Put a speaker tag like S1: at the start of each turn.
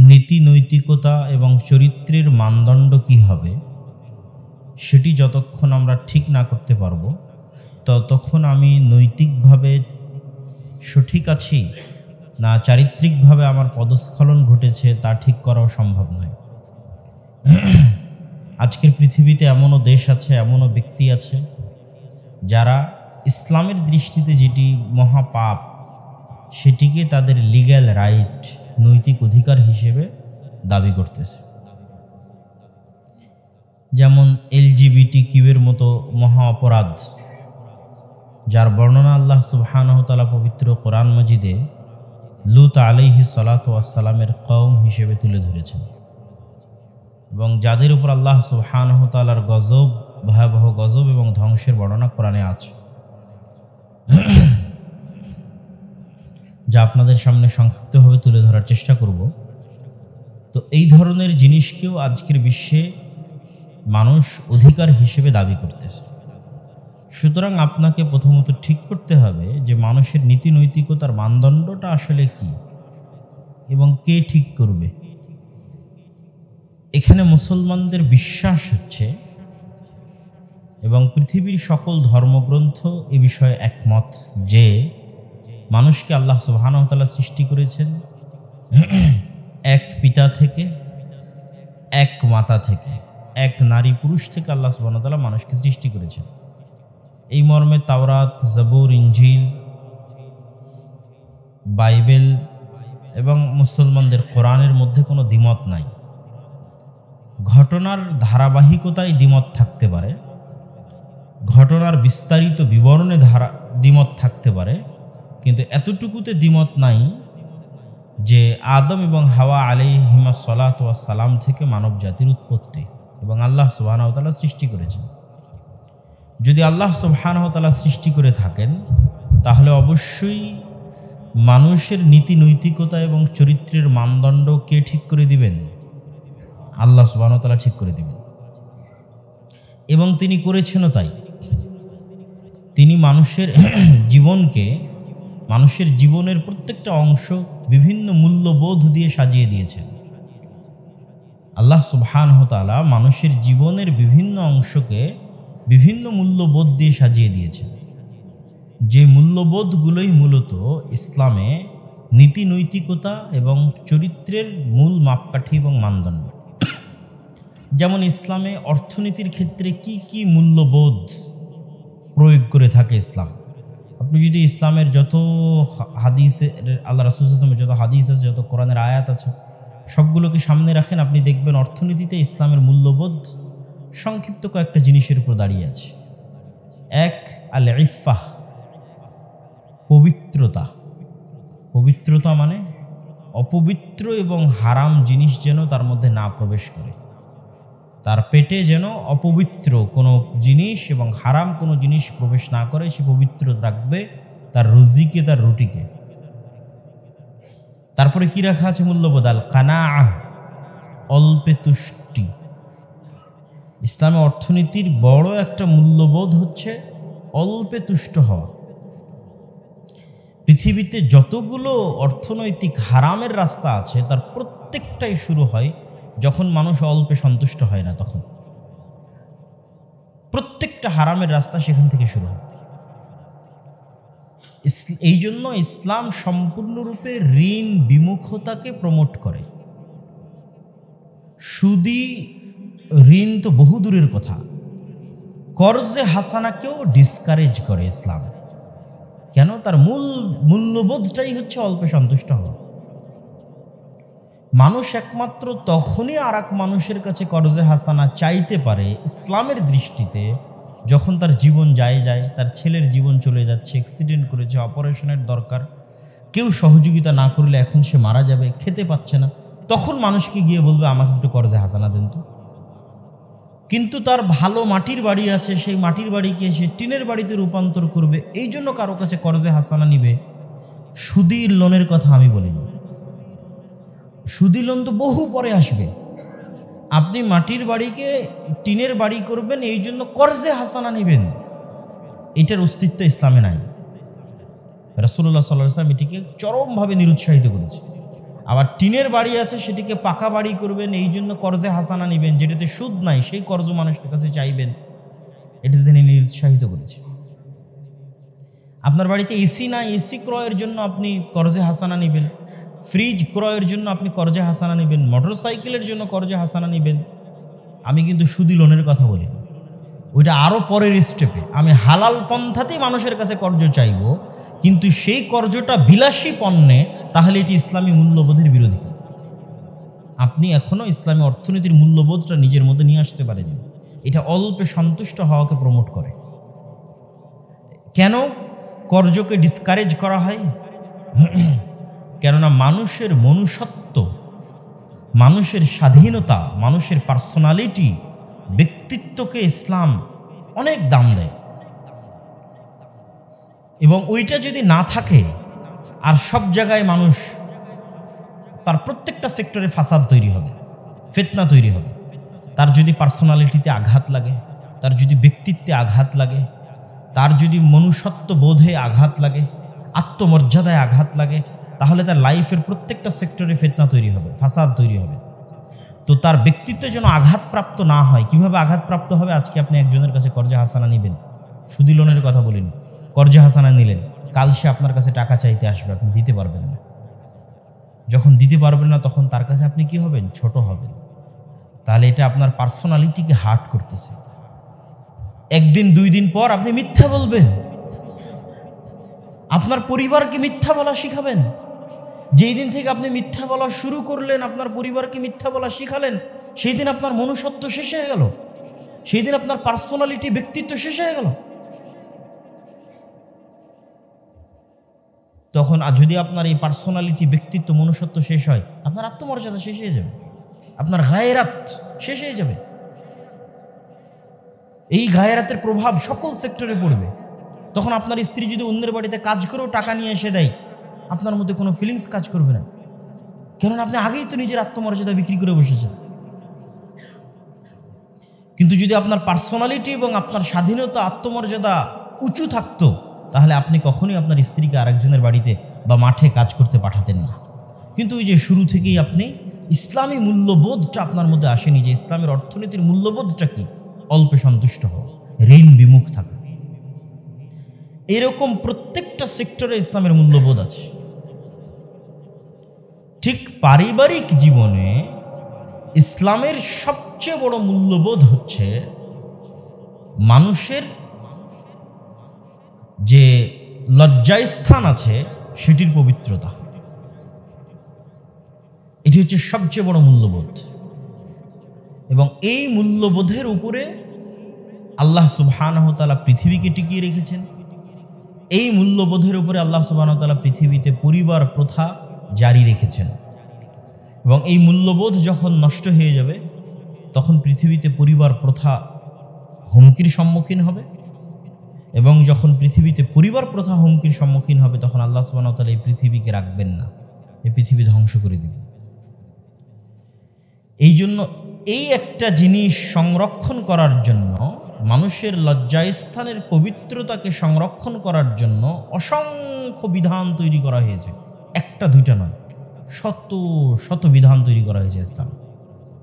S1: নীতি নৈতিকতা এবং চরিত্রের মানদণ্ড কী হবে সেটি যতক্ষণ আমরা ঠিক না করতে পারবো ততক্ষণ আমি নৈতিকভাবে সঠিক আছি না চারিত্রিকভাবে আমার পদস্খলন ঘটেছে তা ঠিক করাও সম্ভব নয়। আজকের পৃথিবীতে এমনও দেশ আছে, এমনও ব্যক্তি আছে যারা ইসলামের দৃষ্টিতে যেটি মহাপাপ সেটিকে তাদের লিগ্যাল রাইট, নৈতিক অধিকার হিসেবে দাবি করতেছে। যেমন LGBTQ মতো মহা অপরাধ, যার বর্ণনা আল্লাহ সুবহানাহু ওয়া তাআলা পবিত্র কোরআন মাজিদে লূত আলাইহিস সালাতু ওয়াস সালামের কওম হিসেবে তুলে ধরেছেন, এবং যাদের উপর আল্লাহ সুবহানাহু ওয়া তাআলার গজব, ভয়াবহ গজব এবং ধ্বংসের বর্ণনা কোরআনে আছে, যা আপনাদের সামনে সংক্ষিপ্তভাবে তুলে ধরার চেষ্টা করব। তো এই ধরনের জিনিসকেও আজকের বিশ্বে মানুষ অধিকার হিসেবে দাবি করতেছে। সুতরাং আপনাকে প্রথমত ঠিক করতে হবে যে মানুষের নীতি নৈতিকতার মানদণ্ডটা আসলে কি এবং কে ঠিক করবে। এখানে মুসলমানদের বিশ্বাস হচ্ছে এবং পৃথিবীর সকল ধর্মগ্রন্থ এ বিষয়ে একমত যে মানুষকে আল্লাহ সুবহানাহু ওয়া তাআলা সৃষ্টি করেছেন এক পিতা থেকে, এক মাতা থেকে, এক নারী পুরুষ থেকে আল্লাহ সুবহানাহু ওয়া তাআলা মানুষকে সৃষ্টি করেছেন। এই মর্মে তাওরাত, জবুর, ইনজিল, বাইবেল এবং মুসলমানদের কোরআনের মধ্যে কোনো দ্বিমত নাই। ঘটনার ধারাবাহিকতায় দ্বিমত থাকতে পারে, ঘটনার বিস্তারিত বিবরণে দ্বিমত থাকতে পারে, কিন্তু এতটুকুতে দ্বিমত নাই যে আদম এবং হাওয়া আলাইহিমাস সালাতু ওয়াস সালাম থেকে মানব জাতির উৎপত্তি এবং আল্লাহ সুবহানাহু ওয়া তাআলা সৃষ্টি করেছেন। যদি আল্লাহ সুবহানাহু ওয়া তাআলা সৃষ্টি করে থাকেন তাহলে অবশ্যই মানুষের নীতি নৈতিকতা এবং চরিত্রের মানদণ্ড কে ঠিক করে দিবেন? আল্লাহ সুবহানাহু ওয়া তাআলা ঠিক করে দিবেন, এবং তিনি করেছেনও তাই। তিনি মানুষের জীবনকে, মানুষের জীবনের প্রত্যেকটা অংশ বিভিন্ন মূল্যবোধ দিয়ে সাজিয়ে দিয়েছেন। আল্লাহ সুবহানাহু ওয়া তাআলা মানুষের জীবনের বিভিন্ন অংশকে বিভিন্ন মূল্যবোধ দিয়ে সাজিয়ে দিয়েছেন, যে মূল্যবোধগুলোই মূলত ইসলামে নীতি নৈতিকতা এবং চরিত্রের মূল মাপকাঠি এবং মানদণ্ড। যেমন ইসলামে অর্থনীতির ক্ষেত্রে কি কি মূল্যবোধ প্রয়োগ করে থাকে ইসলাম। আপনি যদি ইসলামের যত হাদিসে, আল্লাহ রাসূল সাল্লাল্লাহু আলাইহি ওয়াসাল্লামের যত হাদিস আছে, যত কোরআনের আয়াত আছে, সবগুলোকে সামনে রাখেন, আপনি দেখবেন অর্থনীতিতে ইসলামের মূল্যবোধ সংক্ষিপ্ত কয়েকটা জিনিসের উপর দাঁড়িয়ে আছে। এক, আল ইফাহ, পবিত্রতা। পবিত্রতা মানে অপবিত্র এবং হারাম জিনিস যেন তার মধ্যে না প্রবেশ করে, তার পেটে যেন অপবিত্র কোনো জিনিস এবং হারাম কোনো জিনিস প্রবেশ না করে, সে পবিত্র রাখবে তার রুজিকে, তার রুটিকে। তারপরে কি রাখা আছে মূল্যবোধ? আল কানাআহ, অল্পে তুষ্টি। ইসলামে অর্থনীতির বড় একটা মূল্যবোধ হচ্ছে অল্পে তুষ্ট হওয়া। পৃথিবীতে যতগুলো অর্থনৈতিক হারামের রাস্তা আছে তার প্রত্যেকটাই শুরু হয় যখন মানুষ অল্পে সন্তুষ্ট হয় না, তখন প্রত্যেকটা হারামের রাস্তা সেখান থেকে শুরু হয়। এই জন্য ইসলাম সম্পূর্ণরূপে ঋণ বিমুখতাকে প্রমোট করে। সুদী ঋণ তো বহু দূরের কথা, কর্জে হাসানাকেও ডিসকারেজ করে ইসলাম। কেন? তার মূল্যবোধটাই হচ্ছে অল্পে সন্তুষ্ট হওয়া। মানুষ একমাত্র তখনই আর এক মানুষের কাছে কর্জে হাসানা চাইতে পারে ইসলামের দৃষ্টিতে যখন তার জীবন যায়, তার ছেলের জীবন চলে যাচ্ছে, অ্যাক্সিডেন্ট করেছে, অপারেশনের দরকার, কেউ সহযোগিতা না করলে এখন সে মারা যাবে, খেতে পাচ্ছে না, তখন মানুষকে গিয়ে বলবে আমাকে একটু কর্জে হাসানা দেন তো। কিন্তু তার ভালো মাটির বাড়ি আছে, সেই মাটির বাড়িকে সে টিনের বাড়িতে রূপান্তর করবে, এই জন্য কারো কাছে কর্জে হাসানা নিবে। সুদীর লোনের কথা আমি বলিনি, সুদী লোন তো বহু পরে আসবে। আপনি মাটির বাড়িকে টিনের বাড়ি করবেন, এই জন্য কর্জে হাসানা নেবেন, এটার অস্তিত্ব ইসলামে নাই। রাসূলুল্লাহ সাল্লাল্লাহু আলাইহি ওয়াসাল্লাম এটিকে চরমভাবে নিরুৎসাহিত করেছে। আবার টিনের বাড়ি আছে, সেটিকে পাকা বাড়ি করবেন, এই জন্য কর্জে হাসানা নেবেন, যেটাতে সুদ নাই সেই কর্জ মানুষের কাছে চাইবেন। এটাতে তিনি নিরুৎসাহিত করেছে। আপনার বাড়িতে এসি নাই, এসি ক্রয়ের জন্য আপনি কর্জে হাসানা নেবেন, ফ্রিজ ক্রয়ের জন্য আপনি কর্জে হাসানা নেবেন, মোটর সাইকেলের জন্য কর্জে হাসানা নেবেন। আমি কিন্তু সুদি লোনের কথা বলি, ওইটা আরও পরের স্টেপে। আমি হালাল পন্থাতেই মানুষের কাছে কর্জ চাইব, কিন্তু সেই কর্জটা বিলাসী পণ্যে, তাহলে এটি ইসলামী মূল্যবোধের বিরোধী। আপনি এখনও ইসলামী অর্থনীতির মূল্যবোধটা নিজের মধ্যে নিয়ে আসতে পারেন। এটা অল্পে সন্তুষ্ট হওয়াকে প্রমোট করে। কেন কর্জকে ডিসকারেজ করা হয়? কেননা মানুষের মনুষ্যত্ব, মানুষের স্বাধীনতা, মানুষের পার্সোনালিটি, ব্যক্তিত্বকে ইসলাম অনেক দাম দেয়। এবং ওইটা যদি না থাকে, আর সব জায়গায় মানুষ, তার প্রত্যেকটা সেক্টরে ফাসাদ তৈরি হবে, ফিতনা তৈরি হবে। তার যদি পার্সোনালিটিতে আঘাত লাগে, তার যদি ব্যক্তিত্বে আঘাত লাগে, তার যদি মনুষ্যত্ব বোধে আঘাত লাগে, আত্মমর্যাদায় আঘাত লাগে, তাহলে তার লাইফের প্রত্যেকটা সেক্টরে ফিতনা তৈরি হবে, ফাসাদ তৈরি হবে। তো তার ব্যক্তিত্ব যেন আঘাতপ্রাপ্ত না হয়। কিভাবে আঘাতপ্রাপ্ত হবে? আজকে আপনি একজনের কাছে কর্জে হাসানা নেবেন, সুদি লোনের কথা বলিনি, কর্জে হাসানা নিলেন, কাল সে আপনার কাছে টাকা চাইতে আসবে, আপনি দিতে পারবেন না। যখন দিতে পারবেন না, তখন তার কাছে আপনি কি হবেন? ছোট হবেন। তাহলে এটা আপনার পার্সোনালিটিকে হার্ট করতেছে। একদিন দুই দিন পর আপনি মিথ্যা বলবেন, আপনার পরিবারকে মিথ্যা বলা শিখাবেন। যেই দিন থেকে আপনি মিথ্যা বলা শুরু করলেন, আপনার পরিবারকে মিথ্যা বলা শিখালেন, সেই দিন আপনার মনুষ্যত্ব শেষ হয়ে গেল, সেই দিন আপনার পার্সোনালিটি, ব্যক্তিত্ব শেষ হয়ে গেল। তখন যদি আপনার এই পার্সোনালিটি, ব্যক্তিত্ব, মনুষ্যত্ব শেষ হয়, আপনার আত্মমর্যাদা শেষ হয়ে যাবে, আপনার গায়রাত শেষ হয়ে যাবে। এই গায়রাতের প্রভাব সকল সেক্টরে পড়বে। তখন আপনার স্ত্রী যদি অন্যের বাড়িতে কাজ করেও টাকা নিয়ে এসে দেয়, আপনার মধ্যে কোনো ফিলিংস কাজ করবে না, কেননা আপনি আগেই তো নিজের আত্মমর্যাদা বিক্রি করে বসেছেন। কিন্তু যদি আপনার পার্সোনালিটি এবং আপনার স্বাধীনতা, আত্মমর্যাদা উঁচু থাকতো, তাহলে আপনি কখনোই আপনার স্ত্রীকে আরেকজনের বাড়িতে বা মাঠে কাজ করতে পাঠাতেন না। কিন্তু ওই যে শুরু থেকেই আপনি ইসলামী মূল্যবোধটা আপনার মধ্যে আসেনি, যে ইসলামের অর্থনীতির মূল্যবোধটা কি? অল্পে সন্তুষ্ট হও, ঋণ বিমুখ থাকা। এরকম প্রত্যেকটা সেক্টরে ইসলামের মূল্যবোধ আছে। ঠিক পারিবারিক জীবনে ইসলামের সবচেয়ে বড় মূল্যবোধ হচ্ছে মানুষের যে লজ্জাস্থান আছে সেটির পবিত্রতা। এটি হচ্ছে সবচেয়ে বড় মূল্যবোধ। এবং এই মূল্যবোধের উপরে আল্লাহ সুবহানাহু ওয়া তাআলা পৃথিবীকে টিকিয়ে রেখেছেন। এই মূল্যবোধের উপরে আল্লাহ সুবহানাহু ওয়া তাআলা পৃথিবীতে পরিবার প্রথা জারি রেখেছেন। এবং এই মূল্যবোধ যখন নষ্ট হয়ে যাবে, তখন পৃথিবীতে পরিবার প্রথা হুমকির সম্মুখীন হবে। এবং যখন পৃথিবীতে পরিবার প্রথা হুমকির সম্মুখীন হবে, তখন আল্লাহ সুবহানাহু ওয়া তাআলা এই পৃথিবীকে রাখবেন না, এই পৃথিবী ধ্বংস করে দিবেন। এই জন্য এই একটা জিনিস সংরক্ষণ করার জন্য, মানুষের লজ্জাস্থানের পবিত্রতাকে সংরক্ষণ করার জন্য অসংখ্য বিধান তৈরি করা হয়েছে। একটা দুইটা নয়, শত শত বিধান তৈরি করা হয়েছে ইসলাম।